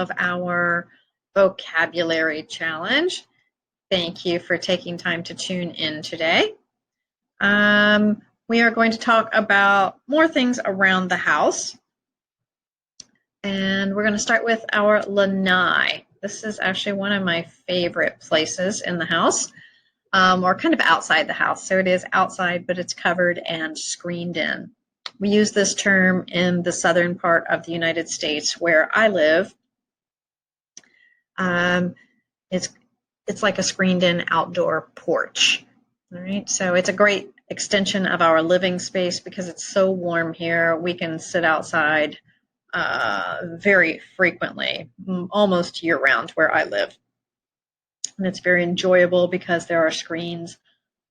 of our vocabulary challenge. Thank you for taking time to tune in today. We are going to talk about more things around the house. And we're going to start with our lanai. This is actually one of my favorite places in the house, or kind of outside the house. So it is outside, but it's covered and screened in. We use this term in the southern part of the United States where I live. It's like a screened in outdoor porch. All right, so it's a great extension of our living space because it's so warm here. We can sit outside very frequently, almost year round where I live. And it's very enjoyable because there are screens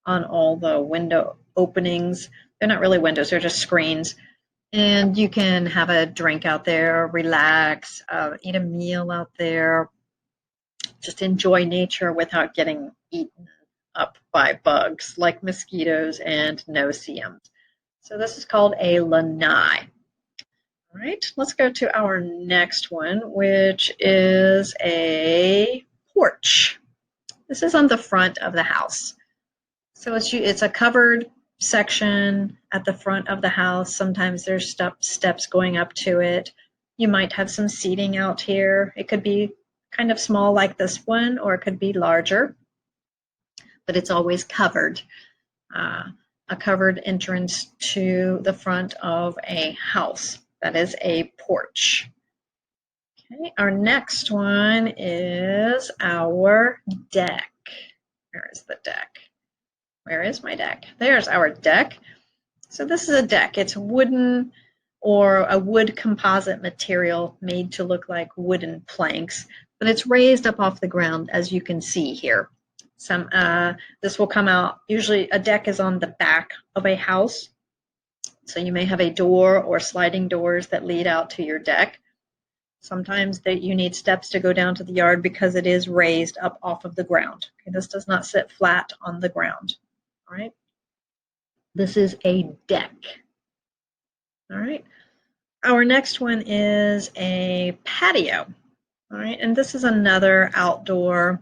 on all the window openings. They're not really windows, they're just screens. And you can have a drink out there, relax, eat a meal out there, just enjoy nature without getting eaten up by bugs like mosquitoes and no-see-ums. So this is called a lanai. All right, let's go to our next one, which is a porch. This is on the front of the house. So it's a covered section at the front of the house. Sometimes there's steps going up to it. You might have some seating out here. It could be kind of small like this one, or it could be larger, but it's always covered. A covered entrance to the front of a house. That is a porch. Okay, our next one is our deck. Where is the deck? Where is my deck? There's our deck. So this is a deck. It's wooden or a wood composite material made to look like wooden planks, but it's raised up off the ground, as you can see here. This will come out, usually a deck is on the back of a house. So you may have a door or sliding doors that lead out to your deck. Sometimes you need steps to go down to the yard because it is raised up off of the ground. Okay, this does not sit flat on the ground. All right. This is a deck. All right. Our next one is a patio. All right, and this is another outdoor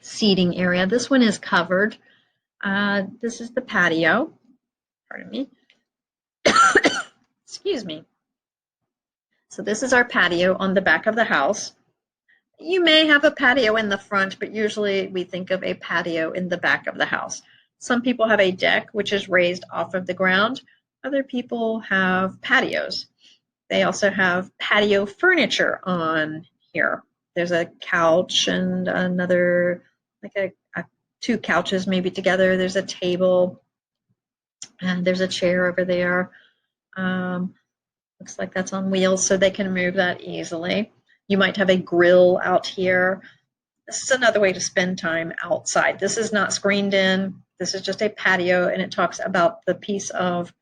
seating area. This one is covered. This is the patio. Pardon me. Excuse me. So this is our patio on the back of the house. You may have a patio in the front, but usually we think of a patio in the back of the house. Some people have a deck, which is raised off of the ground. Other people have patios. They also have patio furniture on here. There's a couch and another, like two couches maybe together. There's a table and there's a chair over there. Looks like that's on wheels, so they can move that easily. You might have a grill out here. This is another way to spend time outside. This is not screened in. This is just a patio, and it talks about the piece of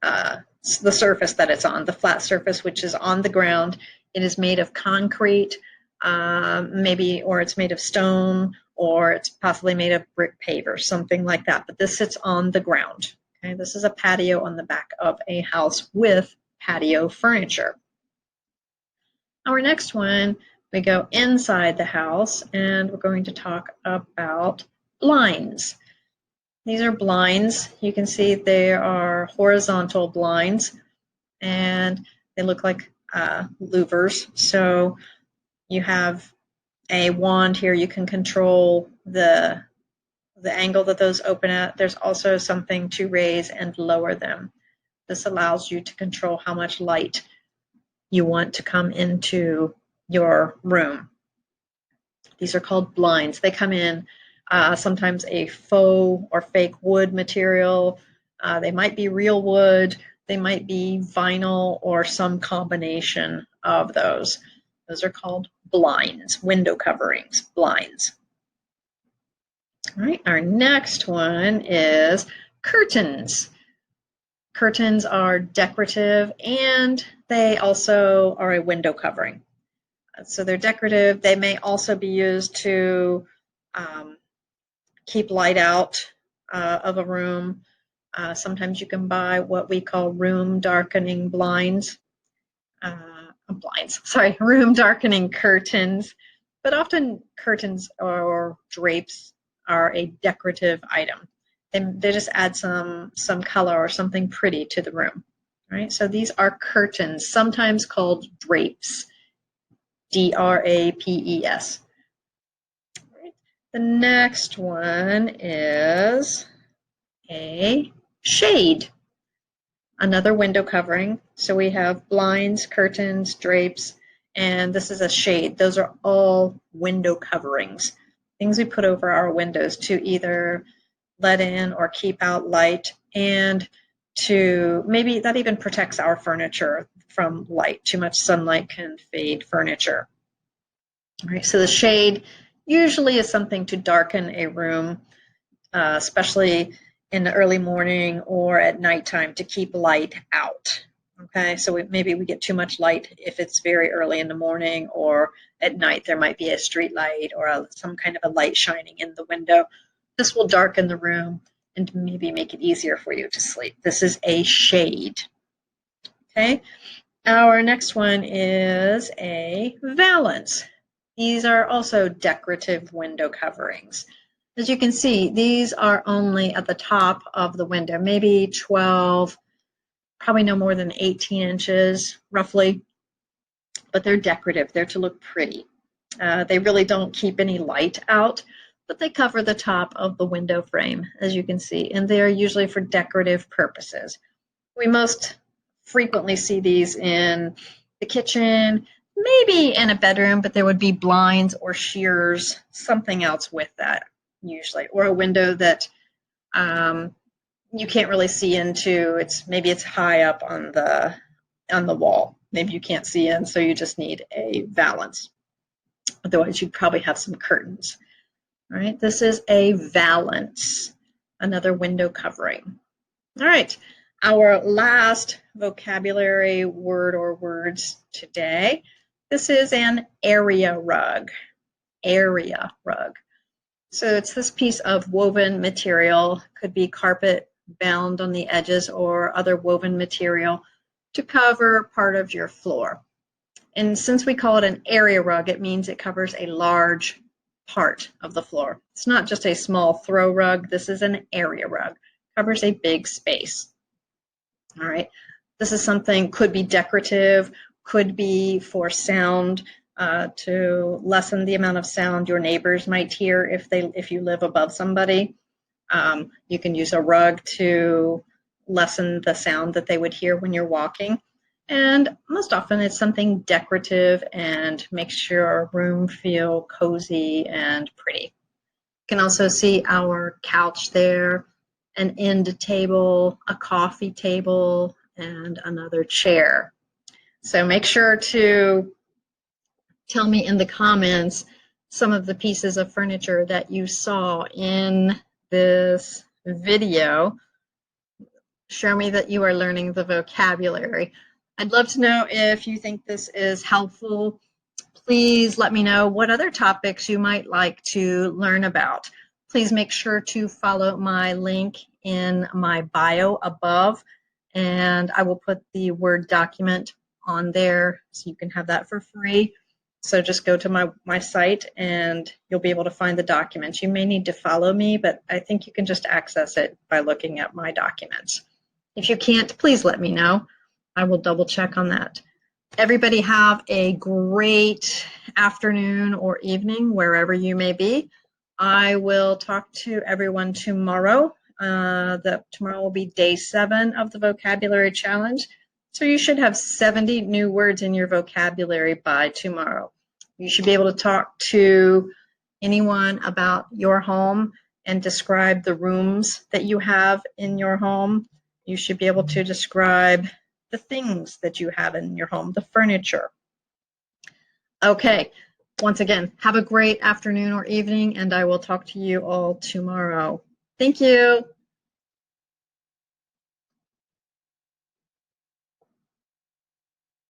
the surface that it's on, the flat surface, which is on the ground. It is made of concrete, maybe, or it's made of stone, or it's possibly made of brick paver, something like that. But this sits on the ground. Okay, this is a patio on the back of a house with patio furniture. Our next one, we go inside the house, and we're going to talk about blinds. These are blinds. You can see they are horizontal blinds, and they look like louvers. So you have a wand here. You can control the angle that those open at. There's also something to raise and lower them. This allows you to control how much light you want to come into your room. These are called blinds. They come in sometimes a faux or fake wood material. They might be real wood. They might be vinyl or some combination of those. Those are called blinds, window coverings, blinds. All right, our next one is curtains. Curtains are decorative and they also are a window covering. So they're decorative. They may also be used to keep light out of a room. Sometimes you can buy what we call room darkening blinds. blinds, sorry, room darkening curtains, but often curtains or drapes are a decorative item. They just add some color or something pretty to the room. Right? So these are curtains, sometimes called drapes, D-R-A-P-E-S. Right? The next one is a shade, another window covering. So we have blinds, curtains, drapes, and this is a shade. Those are all window coverings, things we put over our windows to either let in or keep out light, and to maybe that even protects our furniture from light. Too much sunlight can fade furniture. All right, so the shade usually is something to darken a room, especially in the early morning or at nighttime, to keep light out. Okay, so maybe we get too much light if it's very early in the morning, or at night there might be a street light or some kind of a light shining in the window. This will darken the room and maybe make it easier for you to sleep. This is a shade. Okay, our next one is a valance. These are also decorative window coverings. As you can see, these are only at the top of the window, maybe 12, probably no more than 18 inches, roughly, but they're decorative. They're to look pretty. They really don't keep any light out, but they cover the top of the window frame, as you can see, and they are usually for decorative purposes. We most frequently see these in the kitchen, maybe in a bedroom, but there would be blinds or shears, something else with that usually, or a window that you can't really see into. Maybe it's high up on the wall. Maybe you can't see in, so you just need a valance. Otherwise, you'd probably have some curtains. All right, this is a valance, another window covering. All right, our last vocabulary word or words today. This is an area rug. Area rug. So it's this piece of woven material, could be carpet bound on the edges or other woven material to cover part of your floor. And since we call it an area rug, it means it covers a large part of the floor. It's not just a small throw rug. This is an area rug. Covers a big space. All right. This is something, could be decorative, could be for sound, to lessen the amount of sound your neighbors might hear if you live above somebody. You can use a rug to lessen the sound that they would hear when you're walking. And most often it's something decorative and makes your room feel cozy and pretty. You can also see our couch there, an end table, a coffee table, and another chair. So make sure to tell me in the comments some of the pieces of furniture that you saw in this video. Show me that you are learning the vocabulary. I'd love to know if you think this is helpful. Please let me know what other topics you might like to learn about. Please make sure to follow my link in my bio above, and I will put the Word document on there so you can have that for free. So just go to my site and you'll be able to find the documents. You may need to follow me, but I think you can just access it by looking at my documents. If you can't, please let me know. I will double check on that. Everybody have a great afternoon or evening wherever you may be. I will talk to everyone tomorrow. Tomorrow will be day 7 of the vocabulary challenge. So you should have 70 new words in your vocabulary by tomorrow. You should be able to talk to anyone about your home and describe the rooms that you have in your home. You should be able to describe the things that you have in your home, the furniture. Okay, once again, have a great afternoon or evening, and I will talk to you all tomorrow. Thank you.